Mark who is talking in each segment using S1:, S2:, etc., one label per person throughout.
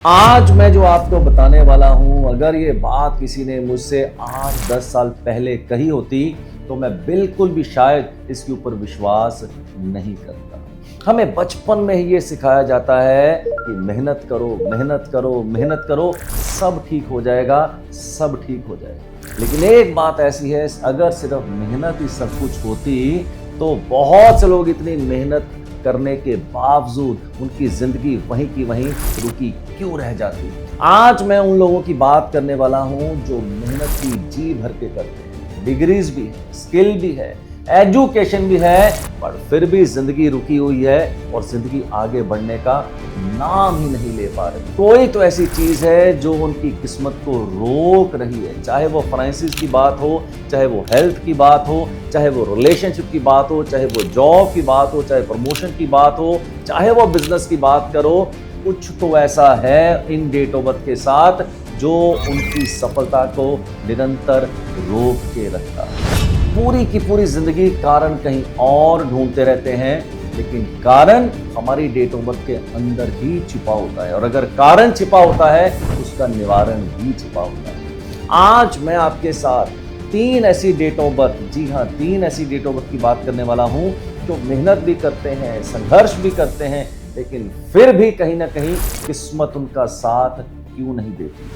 S1: आज मैं जो आपको बताने वाला हूं, अगर ये बात किसी ने मुझसे 8-10 साल पहले कही होती तो मैं बिल्कुल भी शायद इसके ऊपर विश्वास नहीं करता। हमें बचपन में ही ये सिखाया जाता है कि मेहनत करो, मेहनत करो, मेहनत करो, सब ठीक हो जाएगा, सब ठीक हो जाएगा। लेकिन एक बात ऐसी है, अगर सिर्फ मेहनत ही सब कुछ होती तो बहुत से लोग इतनी मेहनत करने के बावजूद उनकी जिंदगी वहीं की वहीं रुकी क्यों रह जाती। आज मैं उन लोगों की बात करने वाला हूं जो मेहनत की जी भर के करते हैं, डिग्रीज भी है, स्किल भी है, एजुकेशन भी है, पर फिर भी जिंदगी रुकी हुई है और जिंदगी आगे बढ़ने का नाम ही नहीं ले पा रही। कोई तो ऐसी चीज है जो उनकी किस्मत को रोक रही है, चाहे वो फाइनेंसिस की बात हो, चाहे वो हेल्थ की बात हो, चाहे वो रिलेशनशिप की बात हो, चाहे वो जॉब की बात हो, चाहे प्रमोशन की बात हो, चाहे वो बिजनेस की बात करो। कुछ तो ऐसा है इन डेट ऑफ बर्थ के साथ जो उनकी सफलता को निरंतर रोक के रखता है। पूरी की पूरी जिंदगी कारण कहीं और ढूंढते रहते हैं, लेकिन कारण हमारी डेट ऑफ बर्थ के अंदर ही छिपा होता है, और अगर कारण छिपा होता है उसका निवारण भी छिपा होता है। आज मैं आपके साथ 3 ऐसी डेट ऑफ बर्थ, जी हाँ 3 ऐसी डेट ऑफ बर्थ की बात करने वाला हूं जो मेहनत भी करते हैं, संघर्ष भी करते हैं, लेकिन फिर भी कहीं ना कहीं किस्मत उनका साथ क्यों नहीं देती।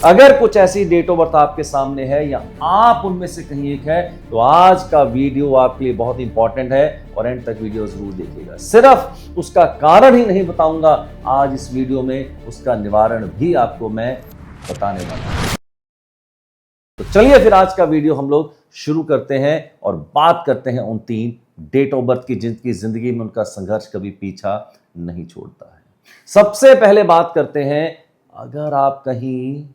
S1: अगर कुछ ऐसी डेट ऑफ बर्थ आपके सामने है या आप उनमें से कहीं एक है तो आज का वीडियो आपके लिए बहुत इंपॉर्टेंट है और एंड तक वीडियो जरूर देखिएगा। सिर्फ उसका कारण ही नहीं बताऊंगा, आज इस वीडियो में उसका निवारण भी आपको मैं बताने वाला हूं। तो चलिए फिर आज का वीडियो हम लोग शुरू करते हैं और बात करते हैं उन 3 डेट ऑफ बर्थ की जिनकी जिंदगी में उनका संघर्ष कभी पीछा नहीं छोड़ता है। सबसे पहले बात करते हैं, अगर आप कहीं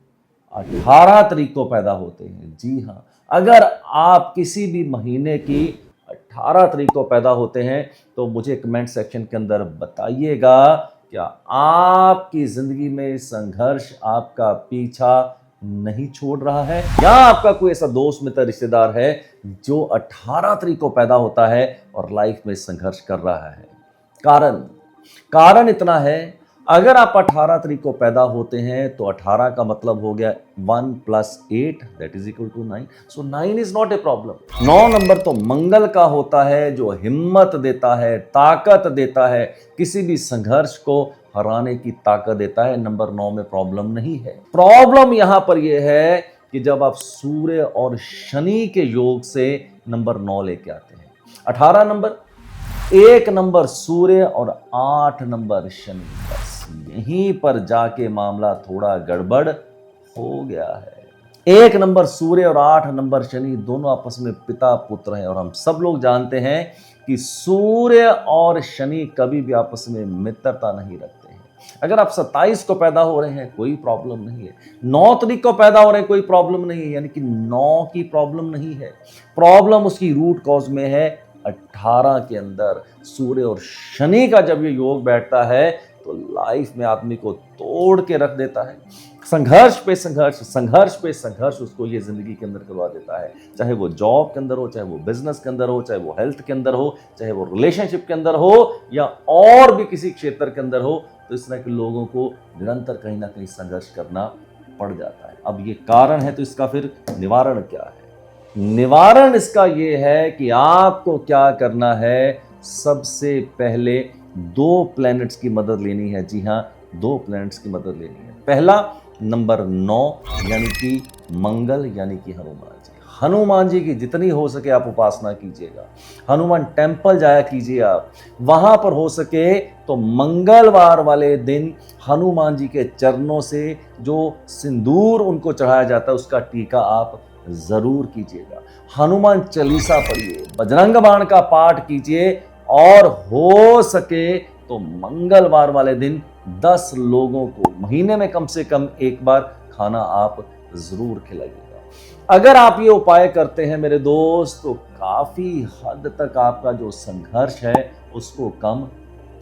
S1: 18 तारीख को पैदा होते हैं, जी हाँ, अगर आप किसी भी महीने की 18 तारीख को पैदा होते हैं तो मुझे कमेंट सेक्शन के अंदर बताइएगा, क्या आपकी जिंदगी में संघर्ष आपका पीछा नहीं छोड़ रहा है, या आपका कोई ऐसा दोस्त मित्र रिश्तेदार है जो 18 तारीख को पैदा होता है और लाइफ में संघर्ष कर रहा है। कारण इतना है, अगर आप 18 तारीख को पैदा होते हैं तो 18 का मतलब हो गया 1 + 8 that is equal to 9। So 9 is not a problem. 9 number तो मंगल का होता है जो हिम्मत देता है, ताकत देता है, किसी भी संघर्ष को हराने की ताकत देता है। नंबर 9 में प्रॉब्लम नहीं है। प्रॉब्लम यहां पर यह है कि जब आप सूर्य और शनि के योग से नंबर 9 लेके आते हैं। 18 नंबर, 1 नंबर सूर्य और 8 नंबर शनि, बस यहीं पर जाके मामला थोड़ा गड़बड़ हो गया है। 1 नंबर सूर्य और 8 नंबर शनि दोनों आपस में पिता पुत्र हैं, और हम सब लोग जानते हैं कि सूर्य और शनि कभी भी आपस में मित्रता नहीं रखते हैं। अगर आप 27 को पैदा हो रहे हैं कोई प्रॉब्लम नहीं है, 9 तारीख को पैदा हो रहे हैं कोई प्रॉब्लम नहीं है, यानी कि 9 की प्रॉब्लम नहीं है। प्रॉब्लम उसकी रूट कॉज में है 18 के अंदर। सूर्य और शनि का जब ये योग बैठता है तो लाइफ में आदमी को तोड़ के रख देता है। संघर्ष पे संघर्ष, संघर्ष पे संघर्ष उसको ये जिंदगी के अंदर करवा देता है, चाहे वो जॉब के अंदर हो, चाहे वो बिजनेस के अंदर हो, चाहे वो हेल्थ के अंदर हो, चाहे वो रिलेशनशिप के अंदर हो, या और भी किसी क्षेत्र के अंदर हो। तो इस तरह के लोगों को निरंतर कहीं ना कहीं संघर्ष करना पड़ जाता है। अब ये कारण है तो इसका फिर निवारण क्या है? निवारण इसका ये है कि आपको क्या करना है। सबसे पहले 2 प्लैनेट्स की मदद लेनी है। जी हाँ, 2 प्लैनेट्स की मदद लेनी है। पहला नंबर 9 यानी कि मंगल, यानी कि हनुमान जी। हनुमान जी की जितनी हो सके आप उपासना कीजिएगा। हनुमान टेम्पल जाया कीजिए आप, वहां पर हो सके तो मंगलवार वाले दिन हनुमान जी के चरणों से जो सिंदूर उनको चढ़ाया जाता है उसका टीका आप जरूर कीजिएगा। हनुमान चालीसा पढ़िए, बजरंग बाण का पाठ कीजिए, और हो सके तो मंगलवार वाले दिन 10 लोगों को महीने में कम से कम एक बार खाना आप जरूर खिलाइएगा। अगर आप ये उपाय करते हैं मेरे दोस्त तो काफी हद तक आपका जो संघर्ष है उसको कम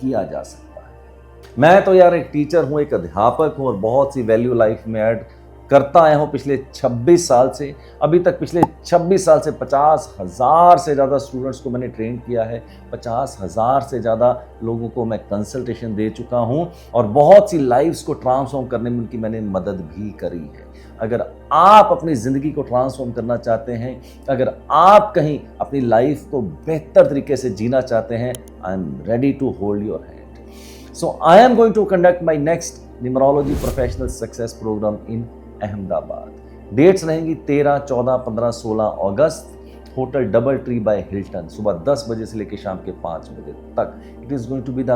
S1: किया जा सकता है। मैं तो यार एक टीचर हूं, एक अध्यापक हूं, और बहुत सी वैल्यू लाइफ में ऐड करता आया हूँ पिछले 26 साल से। अभी तक पिछले 26 साल से 50,000 से ज़्यादा स्टूडेंट्स को मैंने ट्रेन किया है, 50,000 से ज़्यादा लोगों को मैं कंसल्टेशन दे चुका हूँ और बहुत सी लाइफ्स को ट्रांसफॉर्म करने में उनकी मैंने मदद भी करी है। अगर आप अपनी ज़िंदगी को ट्रांसफॉर्म करना चाहते हैं, अगर आप कहीं अपनी लाइफ को बेहतर तरीके से जीना चाहते हैं, I am ready to hold your hand. So I am going to conduct my next numerology professional success program in Ahmedabad. Dates रहेंगी 13, 14, 15, 16 अगस्त, hotel DoubleTree by Hilton, सुबह 10 बजे से लेकर शाम के 5 बजे तक। It is going to be the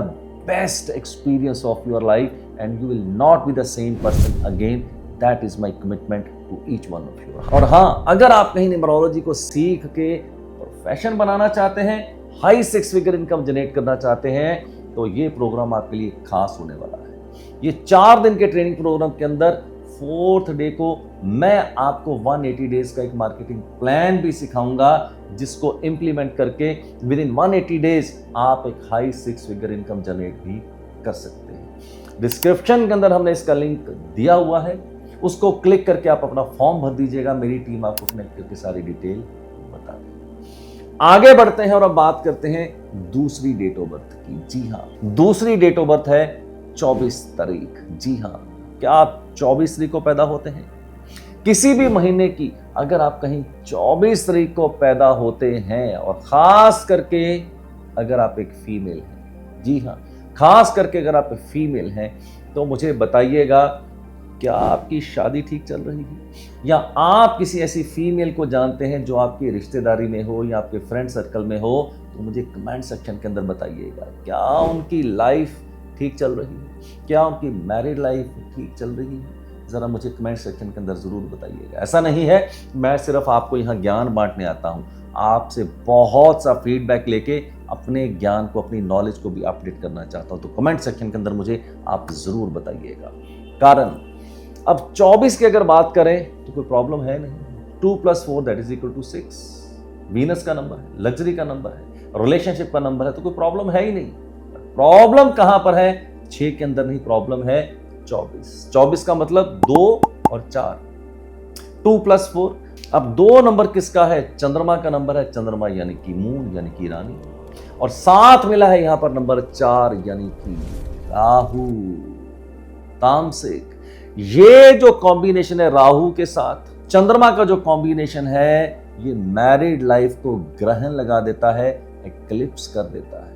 S1: best experience of your life and you will not be the same person again. That is my commitment to each one of you. और हाँ, अगर आप कहीं न्यूमरोलॉजी को सीख के प्रोफेशन बनाना चाहते हैं, हाई 6 फिगर इनकम जनरेट करना चाहते हैं, तो ये प्रोग्राम आपके लिए खास होने वाला है। ये 4 दिन के ट्रेनिंग प्रोग्राम के अंदर 4th डे को मैं आपको 180 डेज का एक मार्केटिंग प्लान भी सिखाऊंगा, जिसको इंप्लीमेंट करके विद इन 180 डेज आप एक हाई 6 फिगर इनकम जनरेट भी कर सकते हैं। डिस्क्रिप्शन के अंदर हमने इसका लिंक दिया हुआ है, उसको क्लिक करके आप अपना फॉर्म भर दीजिएगा। मेरी टीम आपको कनेक्ट करके सारी डिटेल बता देगी। आगे बढ़ते हैं और अब बात करते हैं दूसरी डेट ऑफ बर्थ की। जी हाँ, दूसरी डेट ऑफ बर्थ है 24 तारीख। जी हाँ, क्या आप 24 तारीख को पैदा होते हैं? किसी भी महीने की अगर आप कहीं 24 तारीख को पैदा होते हैं, और खास करके अगर आप एक फीमेल हैं, जी हाँ, खास करके अगर आप फीमेल हैं, तो मुझे बताइएगा, क्या आपकी शादी ठीक चल रही है? या आप किसी ऐसी फीमेल को जानते हैं जो आपकी रिश्तेदारी में हो या आपके फ्रेंड सर्कल में हो? तो मुझे कमेंट सेक्शन के अंदर बताइएगा, क्या उनकी लाइफ ठीक चल रही है? क्या उनकी मैरिड लाइफ ठीक चल रही है? ज़रा मुझे कमेंट सेक्शन के अंदर ज़रूर बताइएगा। ऐसा नहीं है मैं सिर्फ आपको यहाँ ज्ञान बांटने आता हूँ, आपसे बहुत सा फीडबैक लेके अपने ज्ञान को, अपनी नॉलेज को भी अपडेट करना चाहता हूँ। तो कमेंट सेक्शन के अंदर मुझे आप ज़रूर बताइएगा। कारण अब 24 की अगर बात करें तो कोई प्रॉब्लम है नहीं। 2 + 4 that is equal to 6। Venus का नंबर है, लग्जरी का नंबर है, रिलेशनशिप का नंबर है, तो कोई प्रॉब्लम है ही नहीं। प्रॉब्लम कहां पर है? 6 के अंदर नहीं, प्रॉब्लम है 24। 24 का मतलब 2 और 4, 2 + 4। अब 2 नंबर किसका है? चंद्रमा का नंबर है। चंद्रमा यानी कि मून, यानी कि रानी, और साथ मिला है यहां पर नंबर 4 यानी कि राहु, तामसिक। ये जो कॉम्बिनेशन है राहु के साथ चंद्रमा का जो कॉम्बिनेशन है, ये मैरिड लाइफ को ग्रहण लगा देता है, एक्लिप्स कर देता है।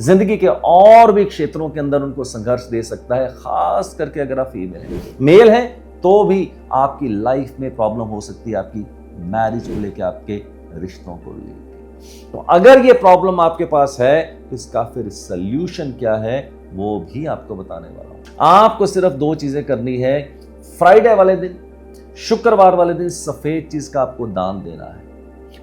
S1: जिंदगी के और भी क्षेत्रों के अंदर उनको संघर्ष दे सकता है, खास करके अगर आप फीमेल हैं। मेल हैं तो भी आपकी लाइफ में प्रॉब्लम हो सकती है, आपकी मैरिज को लेकर, आपके रिश्तों को लेकर। तो अगर ये प्रॉब्लम आपके पास है, तो इसका फिर सल्यूशन क्या है वो भी आपको बताने वाला हूं। आपको सिर्फ 2 चीजें करनी है। फ्राइडे वाले दिन, शुक्रवार वाले दिन सफेद चीज का आपको दान देना है,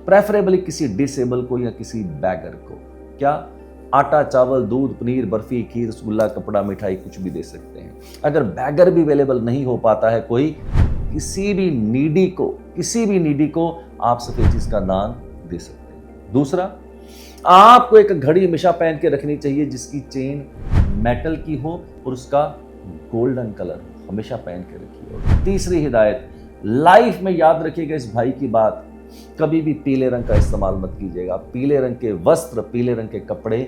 S1: प्रेफरेबली किसी डिसेबल को या किसी बैगर को। क्या? आटा, चावल, दूध, पनीर, बर्फी, खीर, रसगुल्ला, कपड़ा, मिठाई, कुछ भी दे सकते हैं। अगर बैगर भी अवेलेबल नहीं हो पाता है कोई, किसी भी नीडी को आप सफेद चीज का दान दे सकते हैं। दूसरा, आपको एक घड़ी हमेशा पहन के रखनी चाहिए जिसकी चेन मेटल की हो और उसका गोल्डन कलर हमेशा पहन के रखिए। तीसरी हिदायत, लाइफ में याद रखिएगा इस भाई की बात, कभी भी पीले रंग का इस्तेमाल मत कीजिएगा। पीले रंग के वस्त्र, पीले रंग के कपड़े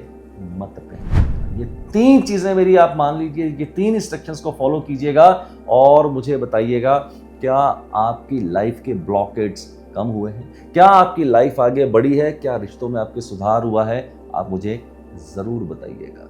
S1: मत पहनिएगा। ये 3 चीजें मेरी आप मान लीजिए, ये 3 इंस्ट्रक्शंस को फॉलो कीजिएगा और मुझे बताइएगा, क्या आपकी लाइफ के ब्लॉकेट्स कम हुए हैं? क्या आपकी लाइफ आगे बढ़ी है? क्या रिश्तों में आपके सुधार हुआ है? आप मुझे जरूर बताइएगा।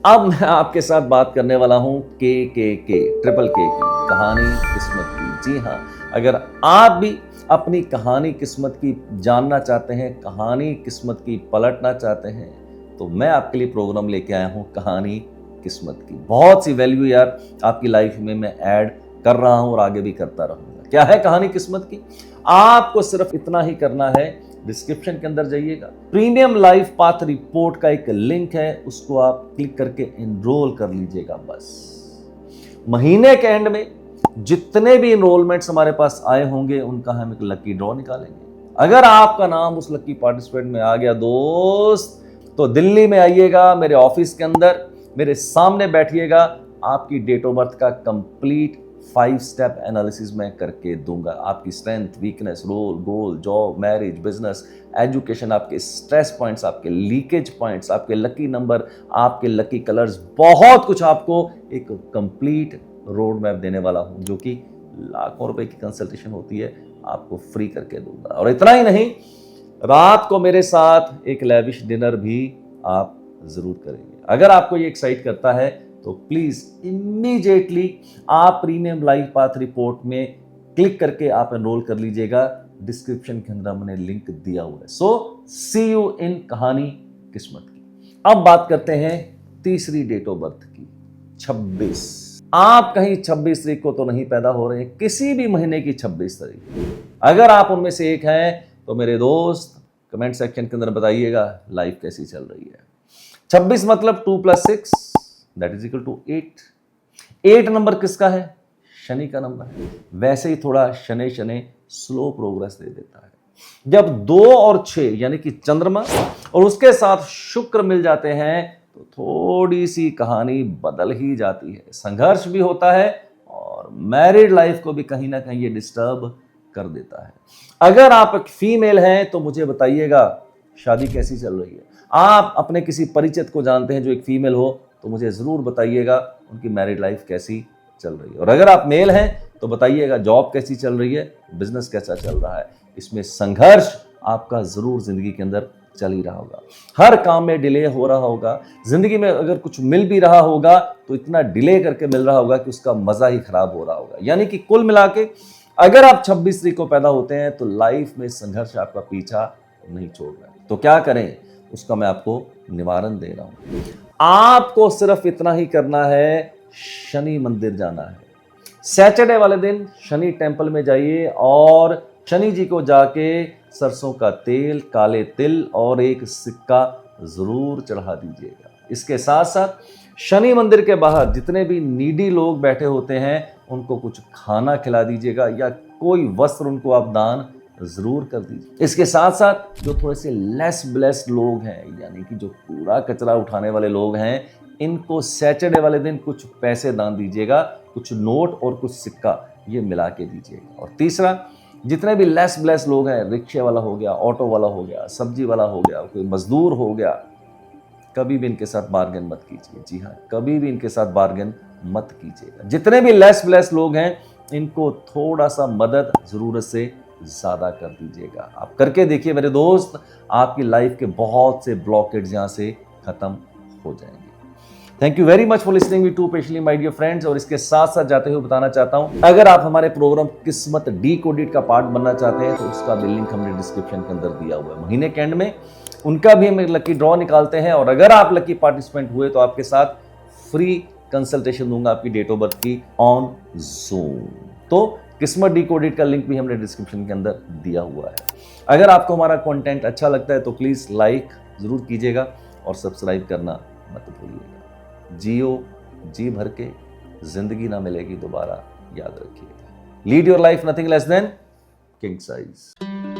S1: अब मैं आपके साथ बात करने वाला हूं ट्रिपल के की, कहानी किस्मत की। जी हाँ, अगर आप भी अपनी कहानी किस्मत की जानना चाहते हैं, कहानी किस्मत की पलटना चाहते हैं, तो मैं आपके लिए प्रोग्राम लेके आया हूं कहानी किस्मत की। बहुत सी वैल्यू यार आपकी लाइफ में मैं ऐड कर रहा हूं और आगे भी करता रहूंगा। क्या है कहानी किस्मत की? आपको सिर्फ इतना ही करना है, डिस्क्रिप्शन के अंदर जाइएगा, प्रीमियम लाइफ पाथ रिपोर्ट का एक लिंक है, उसको आप क्लिक करके एनरोल कर लीजिएगा। बस महीने के एंड में जितने भी एनरोलमेंट्स हमारे पास आए होंगे उनका हम एक लकी ड्रॉ निकालेंगे। अगर आपका नाम उस लकी पार्टिसिपेंट में आ गया दोस्त, तो दिल्ली में आइएगा, मेरे ऑफिस के अंदर मेरे सामने बैठिएगा, आपकी डेट ऑफ बर्थ का कंप्लीट 5 स्टेप एनालिसिस मैं करके दूंगा। आपकी स्ट्रेंथ, वीकनेस, रोल, गोल, जॉब, मैरिज, बिजनेस, एजुकेशन, आपके स्ट्रेस पॉइंट्स, आपके लीकेज पॉइंट्स, आपके लकी नंबर, आपके लकी कलर्स, बहुत कुछ आपको एक कंप्लीट रोड मैप देने वाला हूं, जो कि लाखों रुपए की कंसल्टेशन होती है, आपको फ्री करके दूंगा। और इतना ही नहीं, रात को मेरे साथ एक लैविश डिनर भी आप जरूर करेंगे। अगर आपको ये एक्साइट करता है तो प्लीज इमीडिएटली आप प्रीमियम लाइफ पाथ रिपोर्ट में क्लिक करके आप एनरोल कर लीजिएगा। डिस्क्रिप्शन के अंदर मैंने लिंक दिया हुआ है। सो सी यू इन कहानी किस्मत की। अब बात करते हैं तीसरी डेट ऑफ बर्थ की, 26। आप कहीं 26 तारीख को तो नहीं पैदा हो रहे हैं, किसी भी महीने की 26 तारीख। अगर आप उनमें से एक हैं तो मेरे दोस्त कमेंट सेक्शन के अंदर बताइएगा लाइफ कैसी चल रही है। 26 मतलब 2 + 6 that is equal to 8। 8 number किसका है? शनि का नंबर है। वैसे ही थोड़ा शनि शनि स्लो प्रोग्रेस दे देता है। जब 2 और 6 यानी कि चंद्रमा और उसके साथ शुक्र मिल जाते हैं तो थोड़ी सी कहानी बदल ही जाती है। संघर्ष भी होता है और मैरिड लाइफ को भी कहीं ना कहीं ये डिस्टर्ब कर देता है। अगर आप एक फीमेल हैं तो मुझे बताइएगा शादी कैसी चल रही है। आप अपने किसी परिचित को जानते हैं जो एक फीमेल हो तो मुझे जरूर बताइएगा उनकी मैरिड लाइफ कैसी चल रही है। और अगर आप मेल हैं तो बताइएगा जॉब कैसी चल रही है, बिजनेस कैसा चल रहा है। इसमें संघर्ष आपका जरूर जिंदगी के अंदर चल ही रहा होगा। हर काम में डिले हो रहा होगा। जिंदगी में अगर कुछ मिल भी रहा होगा तो इतना डिले करके मिल रहा होगा कि उसका मजा ही खराब हो रहा होगा। यानी कि कुल मिला के अगर आप 26 तारीख को पैदा होते हैं तो लाइफ में संघर्ष आपका पीछा नहीं छोड़ रहा है। तो क्या करें, उसका मैं आपको निवारण दे रहा हूं। आपको सिर्फ इतना ही करना है, शनि मंदिर जाना है। सैटरडे वाले दिन शनि टेम्पल में जाइए और शनि जी को जाके सरसों का तेल, काले तिल और एक सिक्का जरूर चढ़ा दीजिएगा। इसके साथ साथ शनि मंदिर के बाहर जितने भी नीडी लोग बैठे होते हैं उनको कुछ खाना खिला दीजिएगा या कोई वस्त्र उनको आप दान जरूर कर दीजिए। इसके साथ साथ जो थोड़े से लेस ब्लेस्ड लोग हैं, यानी कि जो कूड़ा कचरा उठाने वाले लोग हैं, इनको सैटरडे वाले दिन कुछ पैसे दान दीजिएगा, कुछ नोट और कुछ सिक्का ये मिला के दीजिएगा। और तीसरा, जितने भी लेस ब्लेस्ड लोग हैं, रिक्शे वाला हो गया, ऑटो वाला हो गया, सब्जी वाला हो गया, कोई मजदूर हो गया, कभी भी इनके साथ बार्गेन मत कीजिए। जी हाँ, कभी भी इनके साथ बार्गेन मत कीजिएगा। जितने भी लेस ब्लेस्ड लोग हैं इनको थोड़ा सा मदद जरूरत से ज्यादा कर दीजिएगा। आप करके देखिए मेरे दोस्त, आपकी लाइफ के बहुत से ब्लॉकेज यहां से खत्म हो जाएंगे। Thank you very much for listening me to especially my dear friends. और इसके साथ साथ जाते हुए बताना चाहता हूं, अगर आप हमारे प्रोग्राम किस्मत डिकोडेड का पार्ट बनना चाहते हैं तो उसका भी लिंक हमने डिस्क्रिप्शन के अंदर दिया हुआ है। महीने के एंड में उनका भी हम लकी ड्रॉ निकालते हैं और अगर आप लकी पार्टिसिपेंट हुए तो आपके साथ फ्री कंसल्टेशन दूंगा आपकी डेट ऑफ बर्थ की ऑन जूम। तो किस्मत डिकोडेड का लिंक भी हमने डिस्क्रिप्शन के अंदर दिया हुआ है। अगर आपको हमारा कंटेंट अच्छा लगता है तो प्लीज लाइक जरूर कीजिएगा और सब्सक्राइब करना मत भूलिएगा। जियो जी भर के, जिंदगी ना मिलेगी दोबारा, याद रखिएगा। Lead your life nothing less than king size.